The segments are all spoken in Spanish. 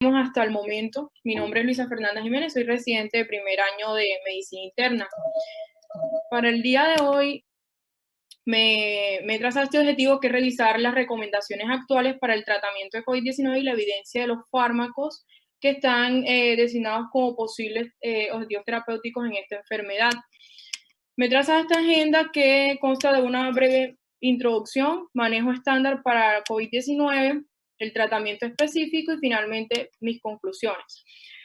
Hasta el momento. Mi nombre es Luisa Fernanda Jiménez, soy residente de primer año de medicina interna. Para el día de hoy me he trazado este objetivo, que es revisar las recomendaciones actuales para el tratamiento de COVID-19 y la evidencia de los fármacos que están designados como posibles objetivos terapéuticos en esta enfermedad. Me he trazado esta agenda, que consta de una breve introducción, manejo estándar para COVID-19, el tratamiento específico y finalmente mis conclusiones.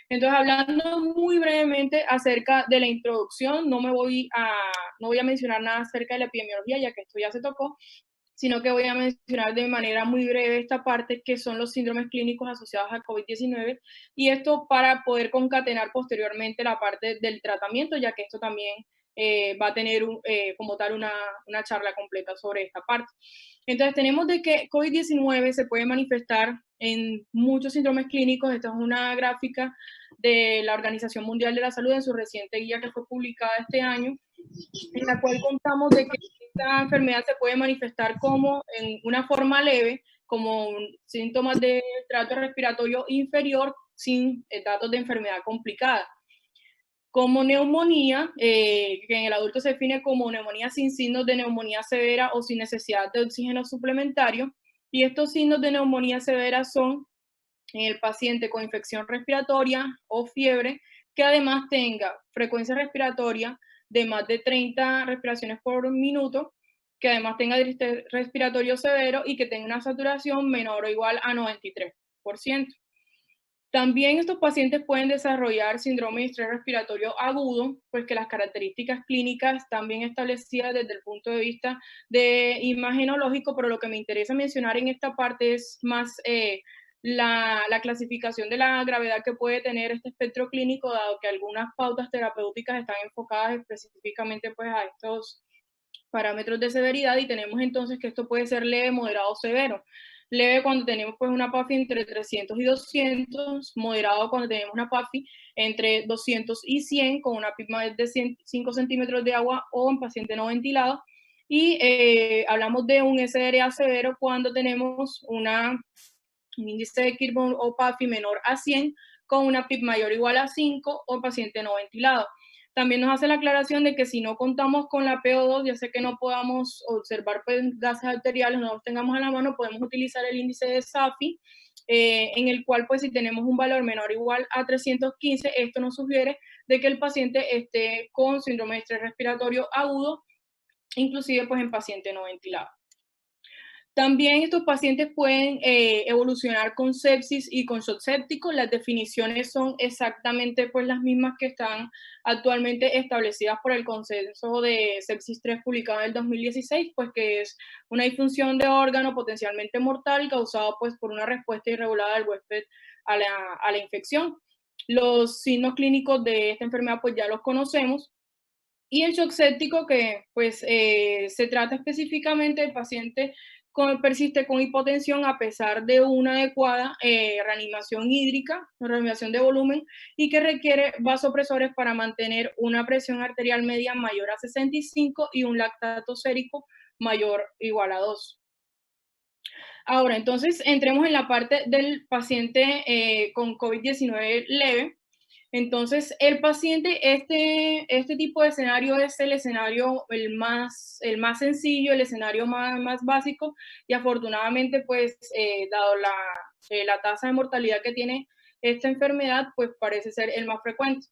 Entonces, hablando muy brevemente acerca de la introducción, no voy a mencionar nada acerca de la epidemiología, ya que esto ya se tocó, sino que voy a mencionar de manera muy breve esta parte, que son los síndromes clínicos asociados al COVID-19, y esto para poder concatenar posteriormente la parte del tratamiento, ya que esto también va a tener como tal una charla completa sobre esta parte. Entonces, tenemos de que COVID-19 se puede manifestar en muchos síndromes clínicos. Esta es una gráfica de la Organización Mundial de la Salud en su reciente guía, que fue publicada este año, en la cual contamos de que esta enfermedad se puede manifestar como en una forma leve, como síntomas de trato respiratorio inferior, sin datos de enfermedad complicada. Como neumonía, que en el adulto se define como neumonía sin signos de neumonía severa o sin necesidad de oxígeno suplementario. Y estos signos de neumonía severa son en el paciente con infección respiratoria o fiebre, que además tenga frecuencia respiratoria de más de 30 respiraciones por minuto, que además tenga respiratorio severo y que tenga una saturación menor o igual a 93%. También estos pacientes pueden desarrollar síndrome de estrés respiratorio agudo, pues que las características clínicas están bien establecidas desde el punto de vista de imagenológico, pero lo que me interesa mencionar en esta parte es más la clasificación de la gravedad que puede tener este espectro clínico, dado que algunas pautas terapéuticas están enfocadas específicamente pues a estos parámetros de severidad, y tenemos entonces que esto puede ser leve, moderado o severo. Leve cuando tenemos pues una PAFI entre 300 y 200, moderado cuando tenemos una PAFI entre 200 y 100 con una PIB más de 5 centímetros de agua o en paciente no ventilado, y hablamos de un SDRA severo cuando tenemos un índice de Kirchhoff o PAFI menor a 100 con una PIB mayor o igual a 5 o paciente no ventilado. También nos hace la aclaración de que si no contamos con la PO2, ya sé que no podamos observar pues, gases arteriales, no los tengamos a la mano, podemos utilizar el índice de SAFI, en el cual pues si tenemos un valor menor o igual a 315, esto nos sugiere de que el paciente esté con síndrome de estrés respiratorio agudo, inclusive pues en paciente no ventilado. También estos pacientes pueden evolucionar con sepsis y con shock séptico. Las definiciones son exactamente pues, las mismas que están actualmente establecidas por el Consenso de Sepsis 3 publicado en el 2016, pues que es una disfunción de órgano potencialmente mortal causada pues, por una respuesta irregular del huésped a la infección. Los signos clínicos de esta enfermedad pues ya los conocemos. Y el shock séptico, que pues se trata específicamente del paciente persiste con hipotensión a pesar de una adecuada reanimación hídrica, reanimación de volumen, y que requiere vasopresores para mantener una presión arterial media mayor a 65 y un lactato sérico mayor o igual a 2. Ahora, entonces, entremos en la parte del paciente con COVID-19 leve. Entonces, el paciente, este tipo de escenario es el escenario el más sencillo, el escenario más básico, y afortunadamente, pues, dado la tasa de mortalidad que tiene esta enfermedad, pues parece ser el más frecuente.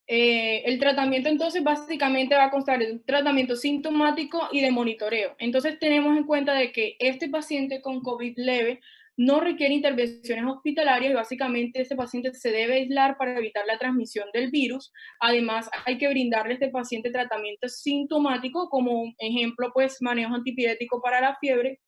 El tratamiento entonces básicamente va a constar de un tratamiento sintomático y de monitoreo. Entonces tenemos en cuenta de que este paciente con COVID leve no requiere intervenciones hospitalarias, y básicamente este paciente se debe aislar para evitar la transmisión del virus. Además, hay que brindarle a este paciente tratamiento sintomático, como ejemplo, pues manejo antipirético para la fiebre.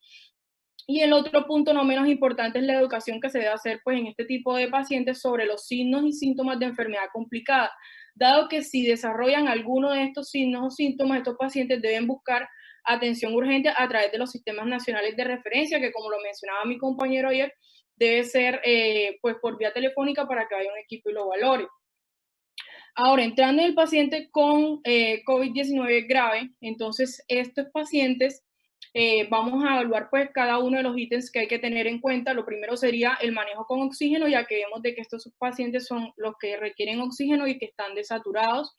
Y el otro punto no menos importante es la educación que se debe hacer pues, en este tipo de pacientes sobre los signos y síntomas de enfermedad complicada, dado que si desarrollan alguno de estos signos o síntomas, estos pacientes deben buscar atención urgente a través de los sistemas nacionales de referencia, que como lo mencionaba mi compañero ayer, debe ser pues por vía telefónica para que haya un equipo y lo valore. Ahora, entrando en el paciente con COVID-19 grave, entonces estos pacientes vamos a evaluar pues cada uno de los ítems que hay que tener en cuenta. Lo primero sería el manejo con oxígeno, ya que vemos de que estos pacientes son los que requieren oxígeno y que están desaturados.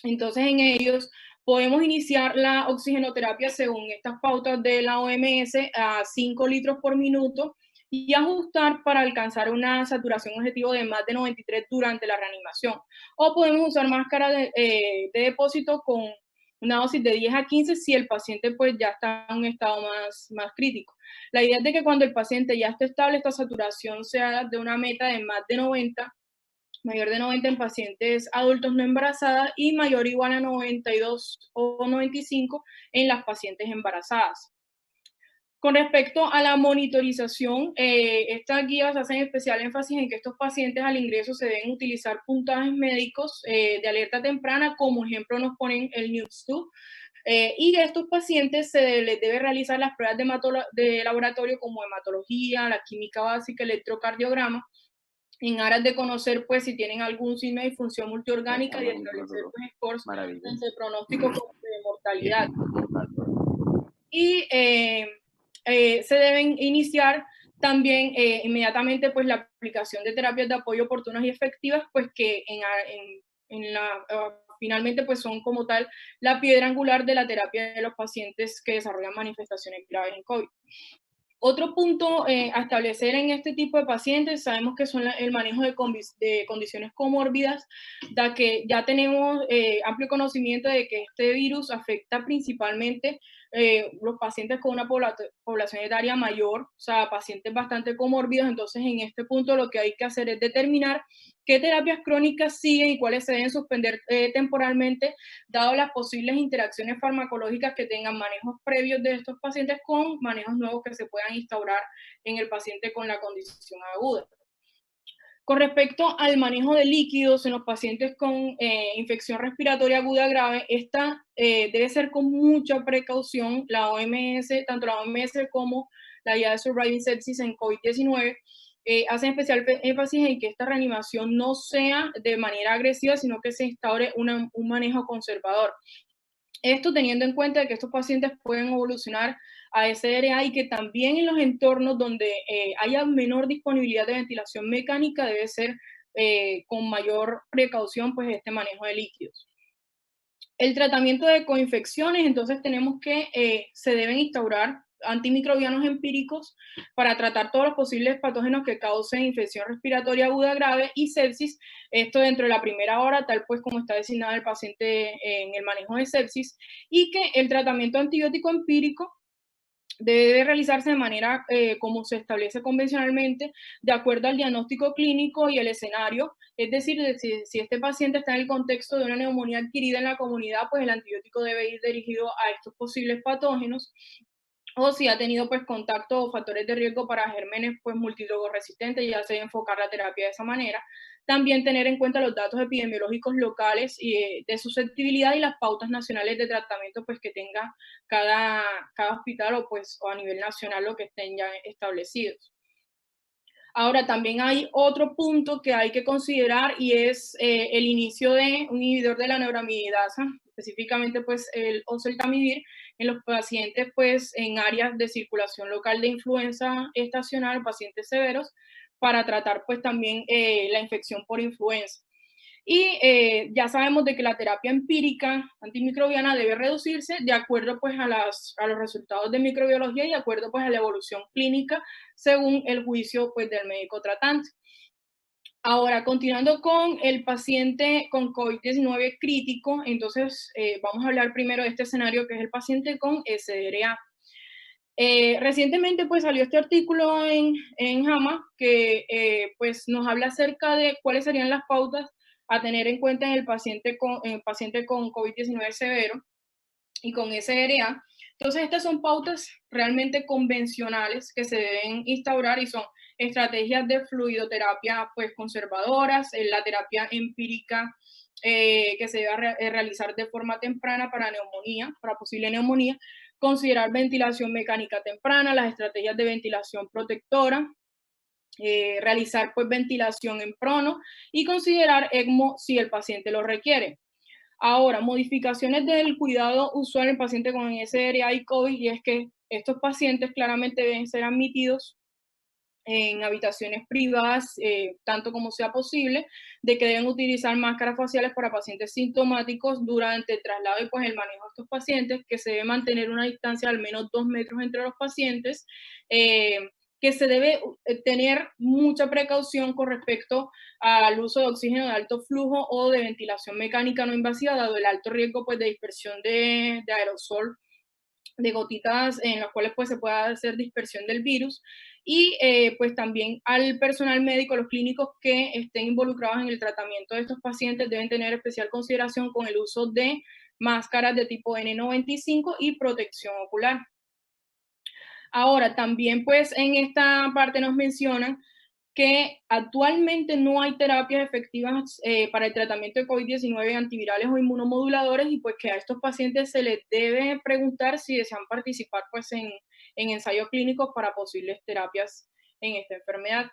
Entonces, en ellos podemos iniciar la oxigenoterapia según estas pautas de la OMS a 5 litros por minuto y ajustar para alcanzar una saturación objetivo de más de 93 durante la reanimación. O podemos usar máscara de depósito con una dosis de 10 a 15 si el paciente pues ya está en un estado más crítico. La idea es de que cuando el paciente ya esté estable, esta saturación sea de una meta de más de 90, mayor de 90 en pacientes adultos no embarazadas y mayor o igual a 92 o 95 en las pacientes embarazadas. Con respecto a la monitorización, estas guías hacen especial énfasis en que estos pacientes al ingreso se deben utilizar puntajes médicos de alerta temprana, como ejemplo nos ponen el NewsTube, y a estos pacientes se les debe realizar las pruebas de laboratorio como hematología, la química básica, electrocardiograma, en aras de conocer pues si tienen algún signo de disfunción multiorgánica y establecer pues scores tanto de pronóstico como de mortalidad. Y se deben iniciar también inmediatamente pues la aplicación de terapias de apoyo oportunas y efectivas, pues que finalmente pues son como tal la piedra angular de la terapia de los pacientes que desarrollan manifestaciones graves en COVID. Otro punto a establecer en este tipo de pacientes, sabemos que son el manejo de condiciones comórbidas, da que ya tenemos amplio conocimiento de que este virus afecta principalmente los pacientes con una población etaria mayor, o sea, pacientes bastante comórbidos. Entonces, en este punto lo que hay que hacer es determinar qué terapias crónicas siguen y cuáles se deben suspender temporalmente, dado las posibles interacciones farmacológicas que tengan manejos previos de estos pacientes con manejos nuevos que se puedan instaurar en el paciente con la condición aguda. Con respecto al manejo de líquidos en los pacientes con infección respiratoria aguda grave, esta debe ser con mucha precaución. La OMS, tanto la OMS como la Guía de Surviving Sepsis en COVID-19, hacen especial énfasis en que esta reanimación no sea de manera agresiva, sino que se instaure un manejo conservador. Esto teniendo en cuenta que estos pacientes pueden evolucionar a SDRA y que también en los entornos donde haya menor disponibilidad de ventilación mecánica debe ser con mayor precaución pues este manejo de líquidos. El tratamiento de coinfecciones, entonces tenemos que se deben instaurar antimicrobianos empíricos para tratar todos los posibles patógenos que causen infección respiratoria aguda grave y sepsis, esto dentro de la primera hora, tal pues como está designado el paciente en el manejo de sepsis, y que el tratamiento antibiótico empírico debe realizarse de manera como se establece convencionalmente, de acuerdo al diagnóstico clínico y el escenario. Es decir, si este paciente está en el contexto de una neumonía adquirida en la comunidad, pues el antibiótico debe ir dirigido a estos posibles patógenos, o si ha tenido pues contacto o factores de riesgo para gérmenes pues multidrogoresistentes, ya se debe enfocar la terapia de esa manera. También tener en cuenta los datos epidemiológicos locales y de susceptibilidad y las pautas nacionales de tratamiento pues que tenga cada hospital o a nivel nacional lo que estén ya establecidos. Ahora, también hay otro punto que hay que considerar y es el inicio de un inhibidor de la neuroamidasa, específicamente pues el oseltamivir, en los pacientes pues en áreas de circulación local de influenza estacional, pacientes severos, para tratar pues también la infección por influenza. Y ya sabemos de que la terapia empírica antimicrobiana debe reducirse de acuerdo pues a los resultados de microbiología y de acuerdo pues a la evolución clínica según el juicio pues del médico tratante. Ahora, continuando con el paciente con COVID-19 crítico, entonces vamos a hablar primero de este escenario que es el paciente con SDRA. Recientemente pues salió este artículo en JAMA que pues nos habla acerca de cuáles serían las pautas a tener en cuenta en el paciente con COVID-19 severo y con SRA. Entonces estas son pautas realmente convencionales que se deben instaurar y son estrategias de fluidoterapia pues conservadoras, la terapia empírica que se debe realizar de forma temprana para neumonía, para posible neumonía, considerar ventilación mecánica temprana, las estrategias de ventilación protectora, realizar pues ventilación en prono y considerar ECMO si el paciente lo requiere. Ahora, modificaciones del cuidado usual en paciente con SRA y COVID, y es que estos pacientes claramente deben ser admitidos en habitaciones privadas, tanto como sea posible, de que deben utilizar máscaras faciales para pacientes sintomáticos durante el traslado y pues el manejo de estos pacientes, que se debe mantener una distancia de al menos 2 metros entre los pacientes, que se debe tener mucha precaución con respecto al uso de oxígeno de alto flujo o de ventilación mecánica no invasiva, dado el alto riesgo pues, de dispersión de aerosol, de gotitas en las cuales pues se pueda hacer dispersión del virus, y pues también al personal médico, los clínicos que estén involucrados en el tratamiento de estos pacientes deben tener especial consideración con el uso de máscaras de tipo N95 y protección ocular. Ahora, también pues en esta parte nos mencionan que actualmente no hay terapias efectivas para el tratamiento de COVID-19 antivirales o inmunomoduladores, y pues que a estos pacientes se les debe preguntar si desean participar pues en ensayos clínicos para posibles terapias en esta enfermedad.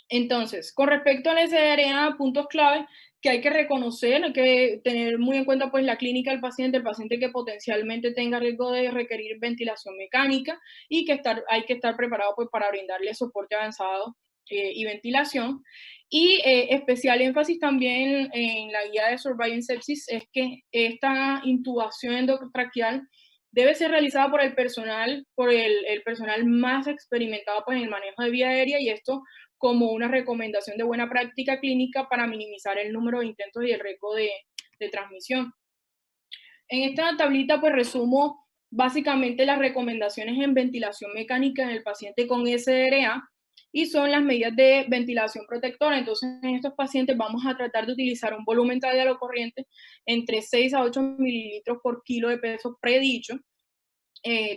Entonces, con respecto al SRA, puntos clave que hay que reconocer, hay que tener muy en cuenta pues la clínica del paciente, el paciente que potencialmente tenga riesgo de requerir ventilación mecánica, y que hay que estar preparado pues para brindarle soporte avanzado y ventilación. Y especial énfasis también en la guía de Surviving Sepsis es que esta intubación endotraqueal debe ser realizada por el personal, el personal más experimentado pues, en el manejo de vía aérea, y esto como una recomendación de buena práctica clínica para minimizar el número de intentos y el riesgo de transmisión. En esta tablita pues resumo básicamente las recomendaciones en ventilación mecánica en el paciente con SRA, y son las medidas de ventilación protectora. Entonces, en estos pacientes vamos a tratar de utilizar un volumen de diálogo corriente entre 6 a 8 mililitros por kilo de peso predicho.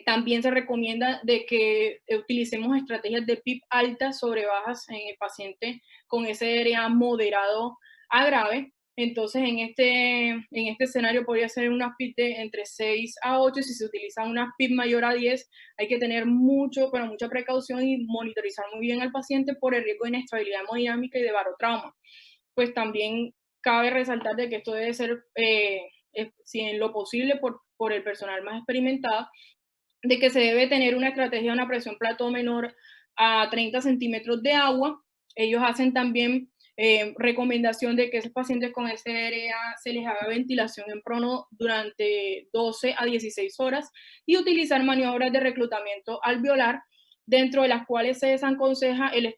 También se recomienda de que utilicemos estrategias de PIB altas sobre bajas en el paciente con SRA moderado a grave. Entonces, en este escenario podría ser una PIB de entre 6 a 8. Si se utiliza una PIB mayor a 10, hay que tener mucha precaución y monitorizar muy bien al paciente por el riesgo de inestabilidad hemodinámica y de barotrauma. Pues también cabe resaltar de que esto debe ser, si en lo posible, por el personal más experimentado, de que se debe tener una estrategia de una presión plató menor a 30 centímetros de agua. Ellos hacen también recomendación de que esos pacientes con SRA se les haga ventilación en prono durante 12 a 16 horas y utilizar maniobras de reclutamiento alveolar, dentro de las cuales se desaconseja el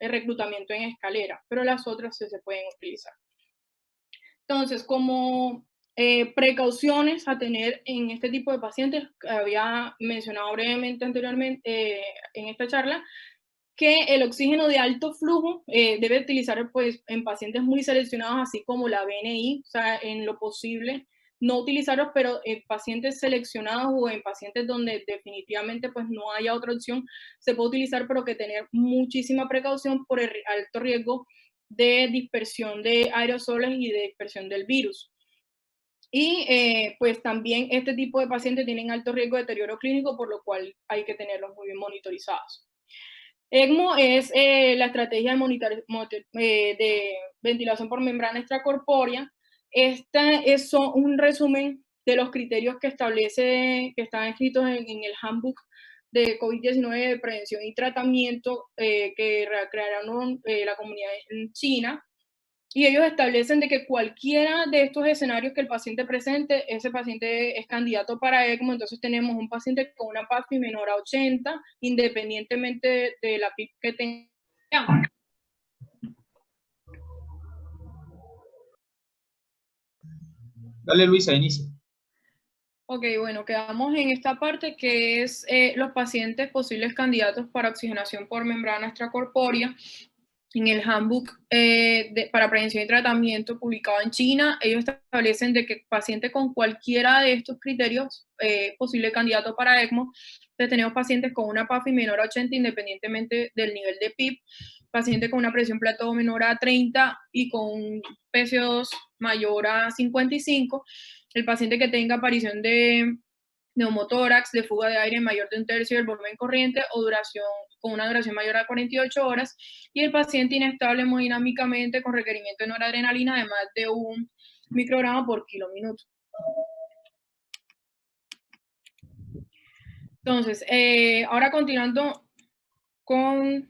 reclutamiento en escalera, pero las otras sí se pueden utilizar. Entonces, como precauciones a tener en este tipo de pacientes, había mencionado brevemente anteriormente en esta charla, que el oxígeno de alto flujo debe utilizar pues, en pacientes muy seleccionados, así como la BNI, o sea, en lo posible no utilizarlos, pero en pacientes seleccionados o en pacientes donde definitivamente pues, no haya otra opción, se puede utilizar, pero que tener muchísima precaución por el alto riesgo de dispersión de aerosoles y de dispersión del virus. Y pues también este tipo de pacientes tienen alto riesgo de deterioro clínico, por lo cual hay que tenerlos muy bien monitorizados. ECMO es la estrategia de ventilación por membrana extracorpórea. Esta es un resumen de los criterios que están escritos en el handbook de COVID-19 de prevención y tratamiento que crearon la comunidad en China. Y ellos establecen de que cualquiera de estos escenarios que el paciente presente, ese paciente es candidato para ECMO. Entonces tenemos un paciente con una PAFI menor a 80, independientemente de la PIB que tenga. Dale, Luisa, inicia. Ok, bueno, quedamos en esta parte que es los pacientes posibles candidatos para oxigenación por membrana extracorpórea. En el handbook para prevención y tratamiento publicado en China, ellos establecen de que paciente con cualquiera de estos criterios posible candidato para ECMO. Entonces tenemos pacientes con una PAFI menor a 80 independientemente del nivel de PIB, paciente con una presión plató menor a 30 y con PCO2 mayor a 55, el paciente que tenga aparición de neumotórax, de fuga de aire mayor de un tercio del volumen corriente o con una duración mayor a 48 horas, y el paciente inestable hemodinámicamente con requerimiento de noradrenalina, además de un microgramos por kilo minuto. Entonces, ahora continuando con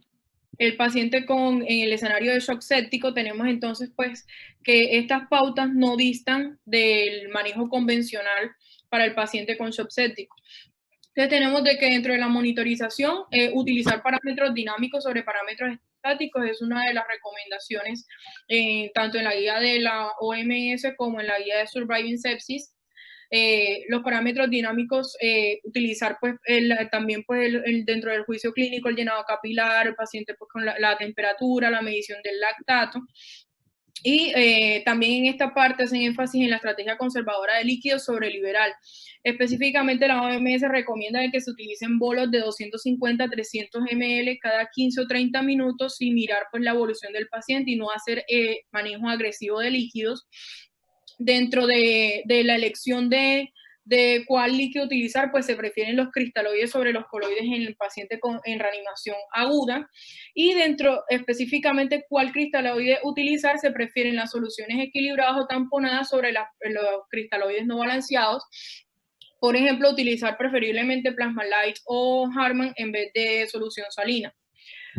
el paciente en el escenario de shock séptico, tenemos entonces pues que estas pautas no distan del manejo convencional para el paciente con shock séptico. Entonces tenemos de que dentro de la monitorización, utilizar parámetros dinámicos sobre parámetros estáticos es una de las recomendaciones, tanto en la guía de la OMS como en la guía de Surviving Sepsis. Los parámetros dinámicos, utilizar pues también pues dentro del juicio clínico el llenado capilar, el paciente pues con la temperatura, la medición del lactato. Y también en esta parte hacen énfasis en la estrategia conservadora de líquidos sobre liberal. Específicamente la OMS recomienda que se utilicen bolos de 250 a 300 ml cada 15 o 30 minutos y mirar pues la evolución del paciente y no hacer manejo agresivo de líquidos. Dentro de la elección de cuál líquido utilizar, pues se prefieren los cristaloides sobre los coloides en el paciente en reanimación aguda. Y dentro específicamente cuál cristaloide utilizar, se prefieren las soluciones equilibradas o tamponadas sobre los cristaloides no balanceados. Por ejemplo, utilizar preferiblemente Plasma Light o Harman en vez de solución salina.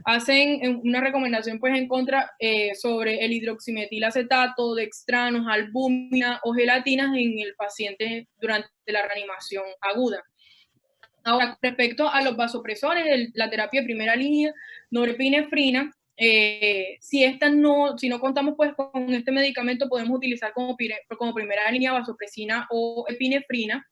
Hacen una recomendación pues en contra sobre el hidroximetilacetato, dextranos, albúmina o gelatinas en el paciente durante la reanimación aguda. Ahora, respecto a los vasopresores, la terapia de primera línea, norepinefrina, si no contamos pues con este medicamento, podemos utilizar como primera línea vasopresina o epinefrina.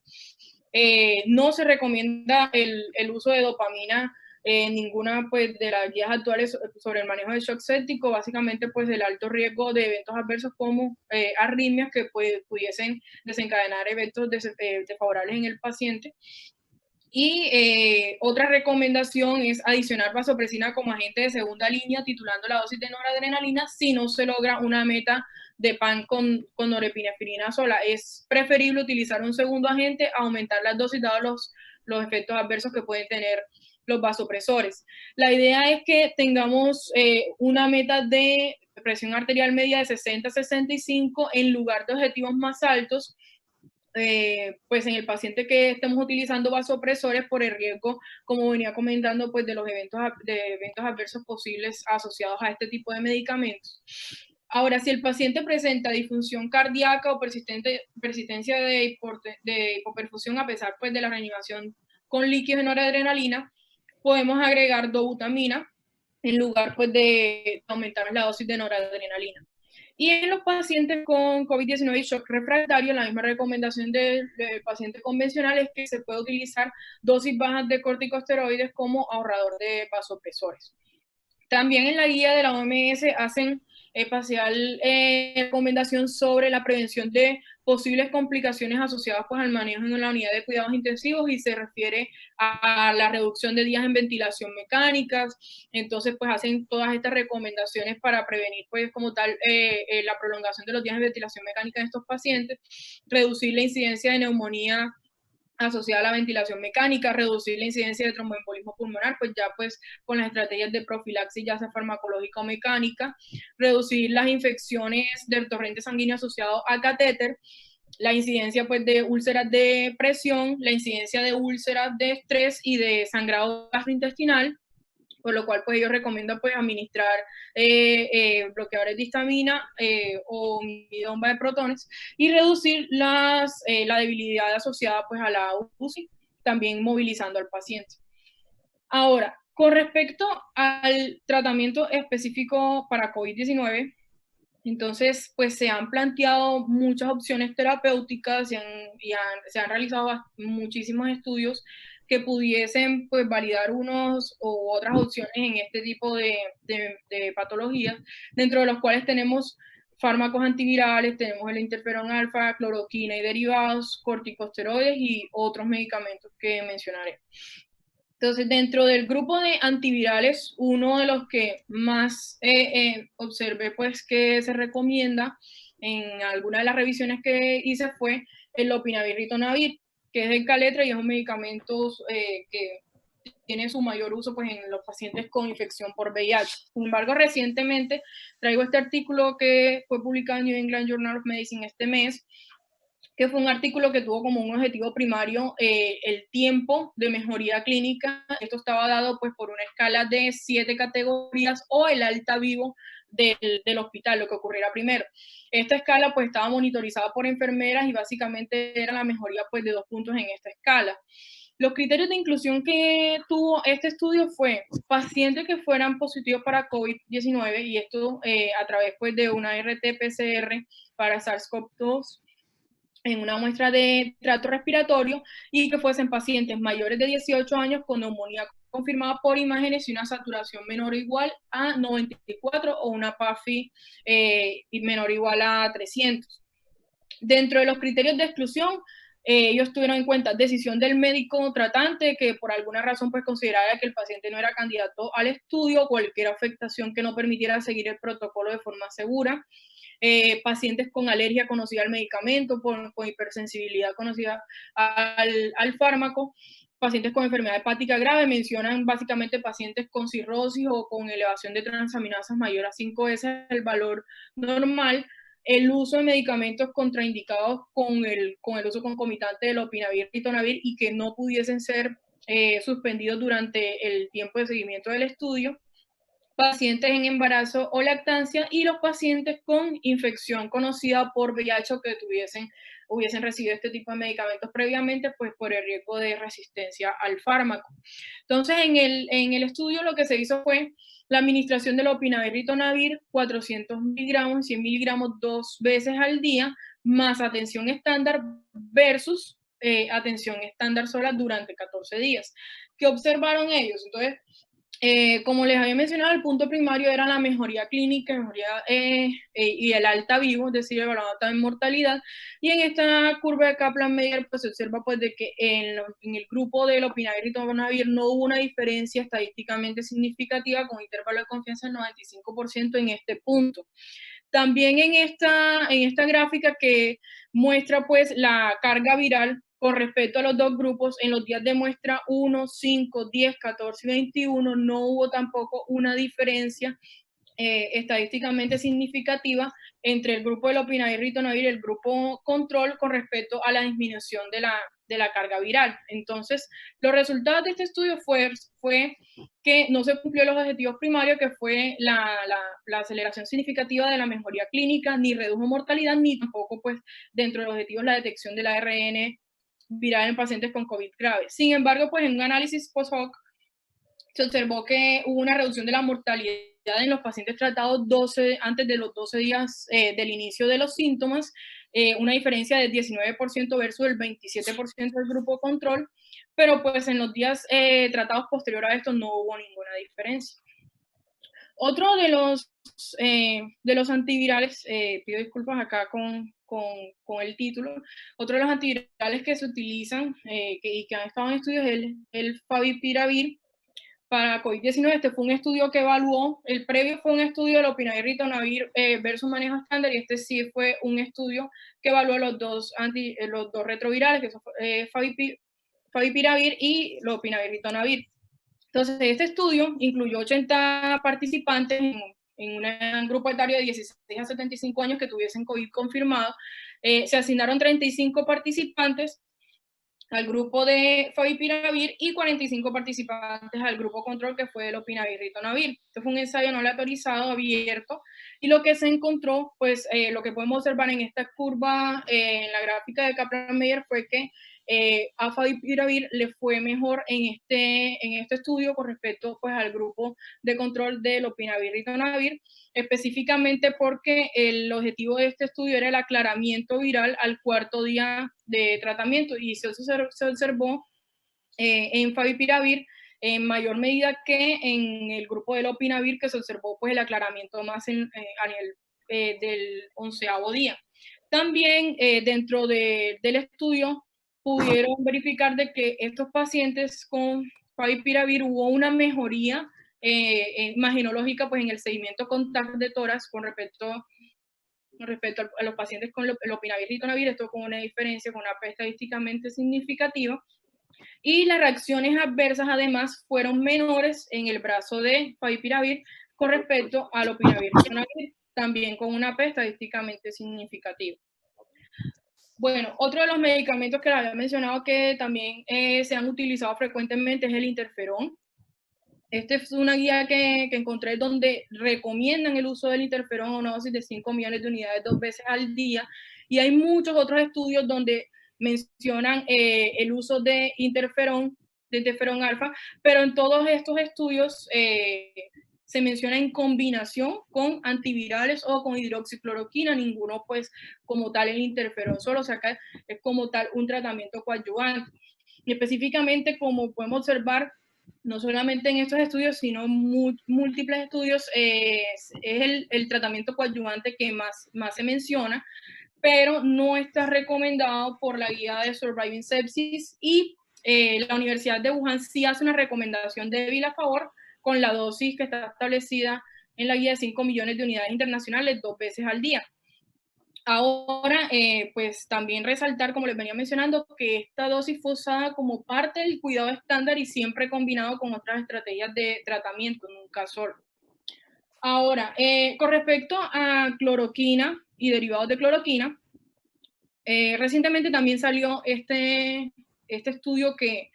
No se recomienda el uso de dopamina ninguna pues de las guías actuales sobre el manejo del shock séptico, básicamente pues el alto riesgo de eventos adversos como arritmias que pudiesen desencadenar eventos desfavorables en el paciente. Y otra recomendación es adicionar vasopresina como agente de segunda línea, titulando la dosis de noradrenalina si no se logra una meta de PAN con norepinefrina sola. Es preferible utilizar un segundo agente, aumentar las dosis dados los efectos adversos que pueden tener los vasopresores. La idea es que tengamos una meta de presión arterial media de 60 a 65 en lugar de objetivos más altos, pues en el paciente que estemos utilizando vasopresores por el riesgo, como venía comentando, pues de los eventos adversos posibles asociados a este tipo de medicamentos. Ahora, si el paciente presenta disfunción cardíaca o persistencia de hipoperfusión a pesar pues de la reanimación con líquidos de noradrenalina, podemos agregar dobutamina en lugar pues de aumentar la dosis de noradrenalina. Y en los pacientes con COVID-19 y shock refractario, la misma recomendación del paciente convencional es que se puede utilizar dosis bajas de corticosteroides como ahorrador de vasopresores. También en la guía de la OMS hacen especial recomendación sobre la prevención de posibles complicaciones asociadas pues, al manejo en la unidad de cuidados intensivos y se refiere a la reducción de días en ventilación mecánicas. Entonces, pues hacen todas estas recomendaciones para prevenir, pues, como tal, la prolongación de los días de ventilación mecánica en estos pacientes, reducir la incidencia de neumonía asociada a la ventilación mecánica, reducir la incidencia de tromboembolismo pulmonar, pues ya pues con las estrategias de profilaxis ya sea farmacológica o mecánica, reducir las infecciones del torrente sanguíneo asociado a catéter, la incidencia pues de úlceras de presión, la incidencia de úlceras de estrés y de sangrado gastrointestinal, por lo cual pues ellos recomiendan pues administrar bloqueadores de histamina o bomba de protones y reducir la debilidad asociada pues a la UCI, también movilizando al paciente. Ahora, con respecto al tratamiento específico para COVID-19, entonces, pues se han planteado muchas opciones terapéuticas se han realizado muchísimos estudios que pudiesen pues validar unos u otras opciones en este tipo de patologías, dentro de los cuales tenemos fármacos antivirales, tenemos el interferón alfa, cloroquina y derivados, corticosteroides y otros medicamentos que mencionaré. Entonces, dentro del grupo de antivirales, uno de los que más observé pues que se recomienda en alguna de las revisiones que hice fue el lopinavir ritonavir, que es el Caletra y es un medicamento que tiene su mayor uso pues, en los pacientes con infección por VIH. Sin embargo, recientemente traigo este artículo que fue publicado en New England Journal of Medicine este mes, que fue un artículo que tuvo como un objetivo primario el tiempo de mejoría clínica. Esto estaba dado pues por una escala de 7 categorías o el alta vivo del hospital, lo que ocurriera primero. Esta escala pues estaba monitorizada por enfermeras y básicamente era la mejoría pues de 2 puntos en esta escala. Los criterios de inclusión que tuvo este estudio fue pacientes que fueran positivos para COVID-19 y esto a través pues de una RT-PCR para SARS-CoV-2 en una muestra de trato respiratorio y que fuesen pacientes mayores de 18 años con neumonía confirmada por imágenes y una saturación menor o igual a 94 o una PAFI menor o igual a 300. Dentro de los criterios de exclusión, ellos tuvieron en cuenta decisión del médico tratante que por alguna razón pues considerara que el paciente no era candidato al estudio, cualquier afectación que no permitiera seguir el protocolo de forma segura, pacientes con alergia conocida al medicamento, con hipersensibilidad conocida al fármaco, pacientes con enfermedad hepática grave, mencionan básicamente pacientes con cirrosis o con elevación de transaminasas mayor a 5 veces el valor normal, el uso de medicamentos contraindicados con el uso concomitante del lopinavir y ritonavir y que no pudiesen ser suspendidos durante el tiempo de seguimiento del estudio, pacientes en embarazo o lactancia y los pacientes con infección conocida por VIH o que hubiesen recibido este tipo de medicamentos previamente, pues por el riesgo de resistencia al fármaco. Entonces, en el estudio lo que se hizo fue la administración del lopinavir ritonavir, 400 miligramos, 100 miligramos 2 veces al día, más atención estándar versus atención estándar sola durante 14 días. ¿Qué observaron ellos? Entonces, como les había mencionado, el punto primario era la mejoría clínica, y el alta vivo, es decir, el alta en mortalidad. Y en esta curva de Kaplan-Meier pues, se observa pues, de que en el grupo de lopinavir y ritonavir no hubo una diferencia estadísticamente significativa con intervalo de confianza del 95% en este punto. También en esta gráfica que muestra pues la carga viral con respecto a los dos grupos, en los días de muestra 1, 5, 10, 14 y 21 no hubo tampoco una diferencia estadísticamente significativa entre el grupo de lopinavir y ritonavir y el grupo control con respecto a la disminución de la carga viral. Entonces, los resultados de este estudio fue que no se cumplió los objetivos primarios, que fue la aceleración significativa de la mejoría clínica, ni redujo mortalidad, ni tampoco, pues, dentro de los objetivos, la detección del ARN viral en pacientes con COVID grave. Sin embargo, pues, en un análisis post-hoc, se observó que hubo una reducción de la mortalidad en los pacientes tratados antes de los 12 días del inicio de los síntomas, una diferencia del 19% versus el 27% del grupo control, pero pues en los días tratados posterior a esto no hubo ninguna diferencia. Otro de los antivirales, pido disculpas acá con el título, otro de los antivirales que se utilizan y que han estado en estudios es el favipiravir, para COVID-19. Este fue un estudio que evaluó, el previo fue un estudio de lopinavir y ritonavir versus manejo estándar, y este sí fue un estudio que evaluó los dos retrovirales, que son favipiravir y lopinavir ritonavir. Entonces, este estudio incluyó 80 participantes en un grupo etario de 16 a 75 años que tuviesen COVID confirmado. Se asignaron 35 participantes al grupo de favipiravir y 45 participantes al grupo control, que fue el lopinavir ritonavir. Este fue un ensayo no aleatorizado, abierto, y lo que se encontró, pues lo que podemos observar en esta curva, en la gráfica de Kaplan-Meier, fue que a favipiravir le fue mejor en este estudio con respecto pues, al grupo de control de lopinavir ritonavir, específicamente porque el objetivo de este estudio era el aclaramiento viral al cuarto día de tratamiento, y se observó en favipiravir en mayor medida que en el grupo de lopinavir, que se observó pues, el aclaramiento más a nivel del 11º día. También dentro del estudio pudieron verificar de que estos pacientes con favipiravir hubo una mejoría imagenológica pues, en el seguimiento con TAC de tórax con respecto a los pacientes con lopinavir y ritonavir, esto con una diferencia, con una P estadísticamente significativa. Y las reacciones adversas, además, fueron menores en el brazo de favipiravir con respecto al lopinavir, también con una P estadísticamente significativa. Bueno, otro de los medicamentos que les había mencionado que también se han utilizado frecuentemente es el interferón. Esta es una guía que encontré donde recomiendan el uso del interferón a una dosis de 5 millones de unidades 2 veces al día. Y hay muchos otros estudios donde mencionan el uso de interferón alfa, pero en todos estos estudios se menciona en combinación con antivirales o con hidroxicloroquina, ninguno pues como tal el interferón solo, o sea que es como tal un tratamiento coadyuvante. Y específicamente, como podemos observar, no solamente en estos estudios, sino múltiples estudios, es el tratamiento coadyuvante que más se menciona, pero no está recomendado por la guía de Surviving Sepsis y la Universidad de Wuhan sí hace una recomendación débil a favor con la dosis que está establecida en la guía de 5 millones de unidades internacionales 2 veces al día. Ahora, pues también resaltar, como les venía mencionando, que esta dosis fue usada como parte del cuidado estándar y siempre combinado con otras estrategias de tratamiento, nunca solo. Ahora, con respecto a cloroquina y derivados de cloroquina, recientemente también salió este estudio que,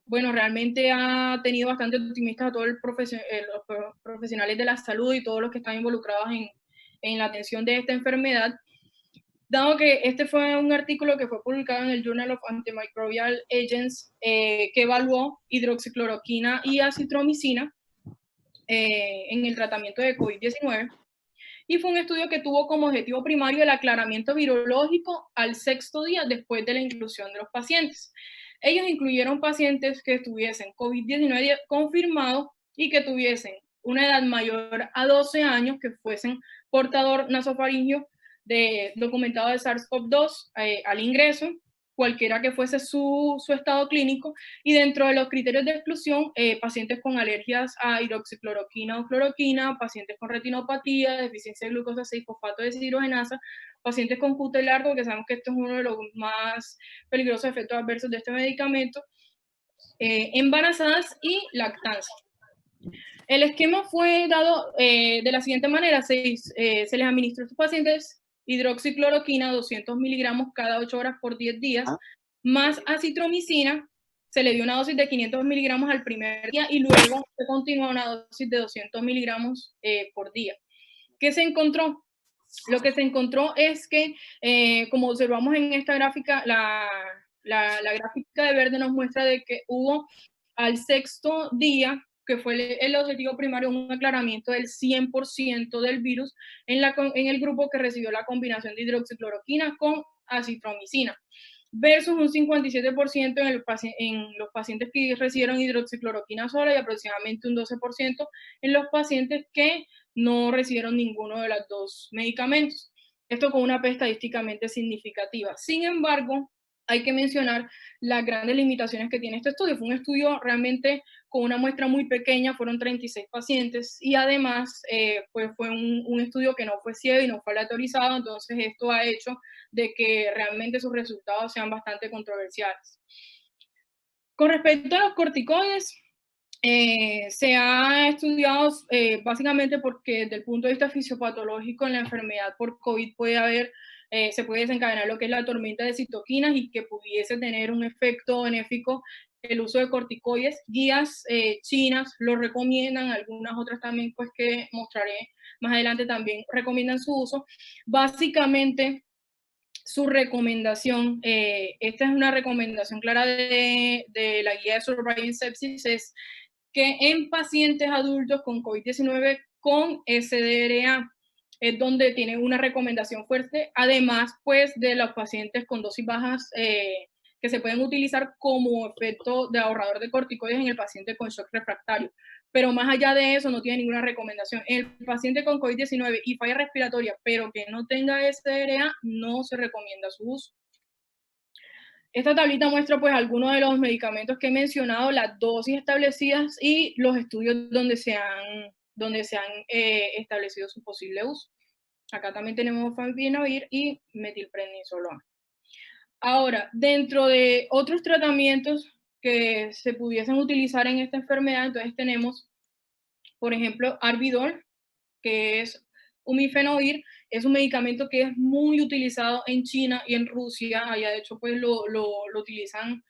bueno, realmente ha tenido bastante optimistas a todos los profesionales de la salud y todos los que están involucrados en la atención de esta enfermedad, dado que este fue un artículo que fue publicado en el Journal of Antimicrobial Agents, que evaluó hidroxicloroquina y acitromicina en el tratamiento de COVID-19, y fue un estudio que tuvo como objetivo primario el aclaramiento virológico al 6º día después de la inclusión de los pacientes. Ellos incluyeron pacientes que tuviesen COVID-19 confirmado y que tuviesen una edad mayor a 12 años, que fuesen portador nasofaringio documentado de SARS-CoV-2 al ingreso, cualquiera que fuese su estado clínico, y dentro de los criterios de exclusión, pacientes con alergias a hidroxicloroquina o cloroquina, pacientes con retinopatía, deficiencia de glucosa 6-fosfato deshidrogenasa, pacientes con QT largo, que sabemos que esto es uno de los más peligrosos efectos adversos de este medicamento, embarazadas y lactancia. El esquema fue dado de la siguiente manera: se les administró a estos pacientes hidroxicloroquina 200 miligramos cada 8 horas por 10 días, más acitromicina. Se le dio una dosis de 500 miligramos al primer día y luego se continuó una dosis de 200 miligramos por día. ¿Qué se encontró? Lo que se encontró es que, como observamos en esta gráfica, la gráfica de verde nos muestra de que hubo al 6º día, que fue el objetivo primario, un aclaramiento del 100% del virus en el grupo que recibió la combinación de hidroxicloroquina con acitromicina, versus un 57% en los pacientes que recibieron hidroxicloroquina sola y aproximadamente un 12% en los pacientes que no recibieron ninguno de los dos medicamentos. Esto con una P estadísticamente significativa. Sin embargo, hay que mencionar las grandes limitaciones que tiene este estudio. Fue un estudio realmente con una muestra muy pequeña, fueron 36 pacientes, y además pues fue un estudio que no fue ciego y no fue aleatorizado, entonces esto ha hecho de que realmente sus resultados sean bastante controversiales. Con respecto a los corticoides, se ha estudiado básicamente porque desde el punto de vista fisiopatológico en la enfermedad por COVID se puede desencadenar lo que es la tormenta de citoquinas y que pudiese tener un efecto benéfico el uso de corticoides. Guías chinas lo recomiendan, algunas otras también pues que mostraré más adelante también recomiendan su uso. Básicamente, su recomendación, esta es una recomendación clara de la guía de Surviving Sepsis, es que en pacientes adultos con COVID-19 con SDRA es donde tienen una recomendación fuerte, además pues de los pacientes con dosis bajas que se pueden utilizar como efecto de ahorrador de corticoides en el paciente con shock refractario. Pero más allá de eso no tiene ninguna recomendación. El paciente con COVID-19 y falla respiratoria, pero que no tenga SDRA, no se recomienda su uso. Esta tablita muestra pues algunos de los medicamentos que he mencionado, las dosis establecidas y los estudios donde se han establecido su posible uso. Acá también tenemos favipiravir y metilprednisolona. Ahora, dentro de otros tratamientos que se pudiesen utilizar en esta enfermedad. Entonces tenemos, por ejemplo, Arbidol, que es un mifenovir, es un medicamento que es muy utilizado en China y en Rusia. Allá de hecho pues lo utilizan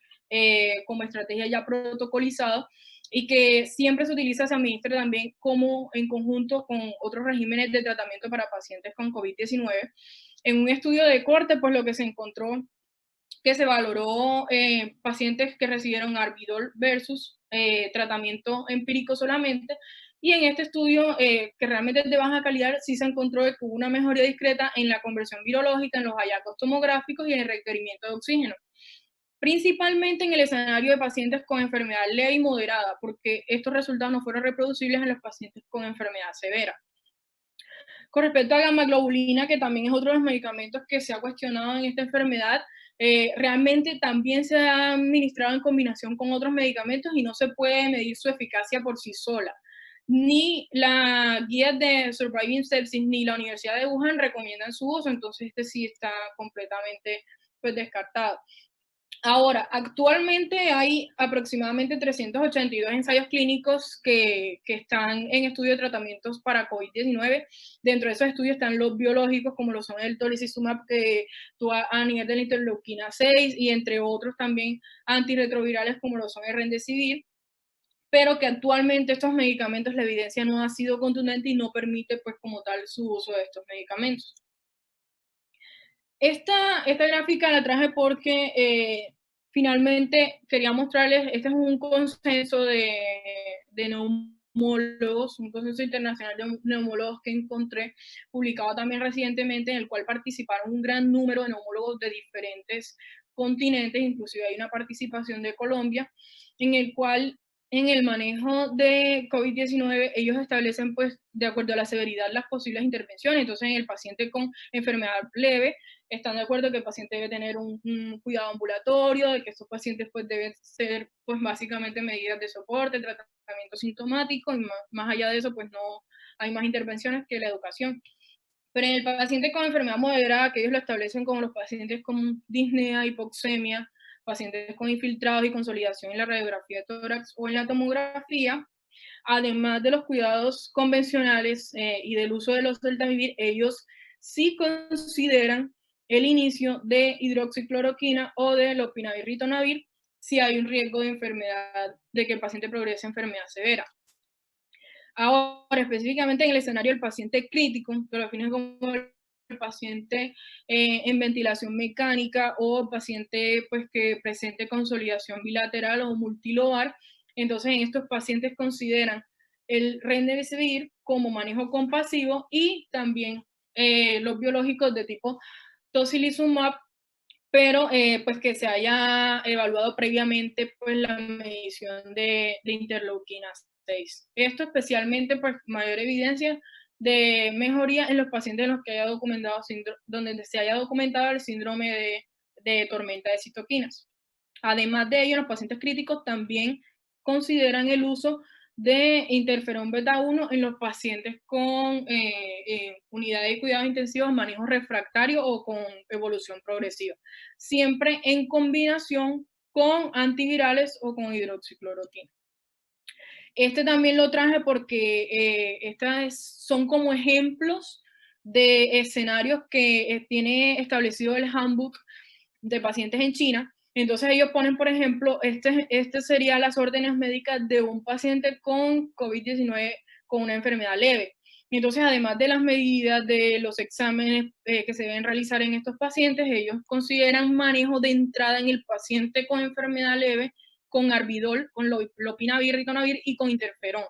como estrategia ya protocolizada, y que siempre se utiliza, se administra también como en conjunto con otros regímenes de tratamiento para pacientes con COVID-19. En un estudio de corte, pues lo que se encontró, que se valoró pacientes que recibieron Arbidol versus tratamiento empírico solamente, y en este estudio, que realmente es de baja calidad, sí se encontró que hubo una mejoría discreta en la conversión virológica, en los hallazgos tomográficos y en el requerimiento de oxígeno, principalmente en el escenario de pacientes con enfermedad leve y moderada, porque estos resultados no fueron reproducibles en los pacientes con enfermedad severa. Con respecto a gamma globulina, que también es otro de los medicamentos que se ha cuestionado en esta enfermedad, realmente también se ha administrado en combinación con otros medicamentos y no se puede medir su eficacia por sí sola. Ni la guía de Surviving Sepsis ni la Universidad de Wuhan recomiendan su uso, entonces este sí está completamente pues, descartado. Ahora, actualmente hay aproximadamente 382 ensayos clínicos que están en estudio de tratamientos para COVID-19. Dentro de esos estudios están los biológicos, como lo son el tolicizumab, que actúa a nivel de la interleuquina 6, y entre otros también antirretrovirales, como lo son el remdesivir, pero que actualmente estos medicamentos, la evidencia no ha sido contundente y no permite, pues, como tal, su uso de estos medicamentos. Esta gráfica la traje porque finalmente quería mostrarles, este es un consenso de neumólogos, un consenso internacional de neumólogos que encontré, publicado también recientemente, en el cual participaron un gran número de neumólogos de diferentes continentes, inclusive hay una participación de Colombia, en el cual en el manejo de COVID-19 ellos establecen, pues, de acuerdo a la severidad, las posibles intervenciones. Entonces, en el paciente con enfermedad leve, están de acuerdo que el paciente debe tener un cuidado ambulatorio, de que estos pacientes pues deben ser pues básicamente medidas de soporte, tratamiento sintomático, y más allá de eso pues no hay más intervenciones que la educación. Pero en el paciente con enfermedad moderada, que ellos lo establecen como los pacientes con disnea, hipoxemia, pacientes con infiltrados y consolidación en la radiografía de tórax o en la tomografía, además de los cuidados convencionales y del uso de los deltamivir, ellos sí consideran el inicio de hidroxicloroquina o de lopinavir-ritonavir si hay un riesgo de enfermedad, de que el paciente progrese a enfermedad severa. Ahora, específicamente en el escenario del paciente crítico, que lo definen como el paciente en ventilación mecánica o paciente pues, que presente consolidación bilateral o multilobar, entonces en estos pacientes consideran el remdesivir como manejo compasivo, y también los biológicos de tipo tocilizumab, pero pues que se haya evaluado previamente pues la medición de interleuquina 6. Esto especialmente pues mayor evidencia de mejoría en los pacientes en los que haya documentado donde se haya documentado el síndrome de tormenta de citoquinas. Además de ello, en los pacientes críticos también consideran el uso de interferón beta 1 en los pacientes con unidades de cuidados intensivos, manejo refractario o con evolución progresiva, siempre en combinación con antivirales o con hidroxicloroquina. Este también lo traje porque son como ejemplos de escenarios que tiene establecido el handbook de pacientes en China. Entonces ellos ponen, por ejemplo, este serían las órdenes médicas de un paciente con COVID-19 con una enfermedad leve. Entonces, además de las medidas de los exámenes que se deben realizar en estos pacientes, ellos consideran manejo de entrada en el paciente con enfermedad leve con Arbidol, con lopinavir, ritonavir y con interferón.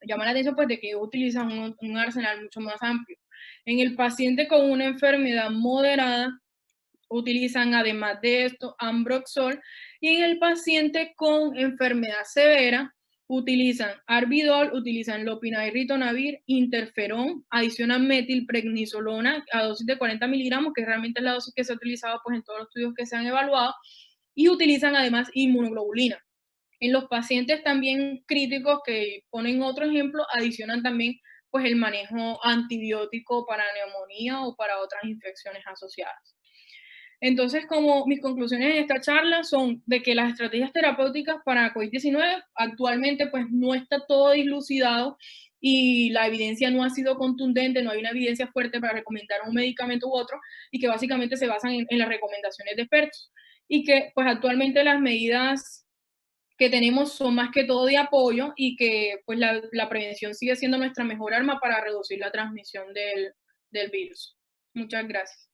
Llama la atención pues de que ellos utilizan un arsenal mucho más amplio. En el paciente con una enfermedad moderada, utilizan además de esto Ambroxol, y en el paciente con enfermedad severa utilizan Arbidol, utilizan lopinavir, ritonavir, interferón, adicionan metilprednisolona a dosis de 40 miligramos, que realmente es la dosis que se ha utilizado pues, en todos los estudios que se han evaluado, y utilizan además inmunoglobulina. En los pacientes también críticos, que ponen otro ejemplo, adicionan también pues, el manejo antibiótico para neumonía o para otras infecciones asociadas. Entonces, como mis conclusiones en esta charla son de que las estrategias terapéuticas para COVID-19 actualmente pues no está todo dilucidado y la evidencia no ha sido contundente, no hay una evidencia fuerte para recomendar un medicamento u otro y que básicamente se basan en las recomendaciones de expertos y que pues actualmente las medidas que tenemos son más que todo de apoyo y que pues la prevención sigue siendo nuestra mejor arma para reducir la transmisión del virus. Muchas gracias.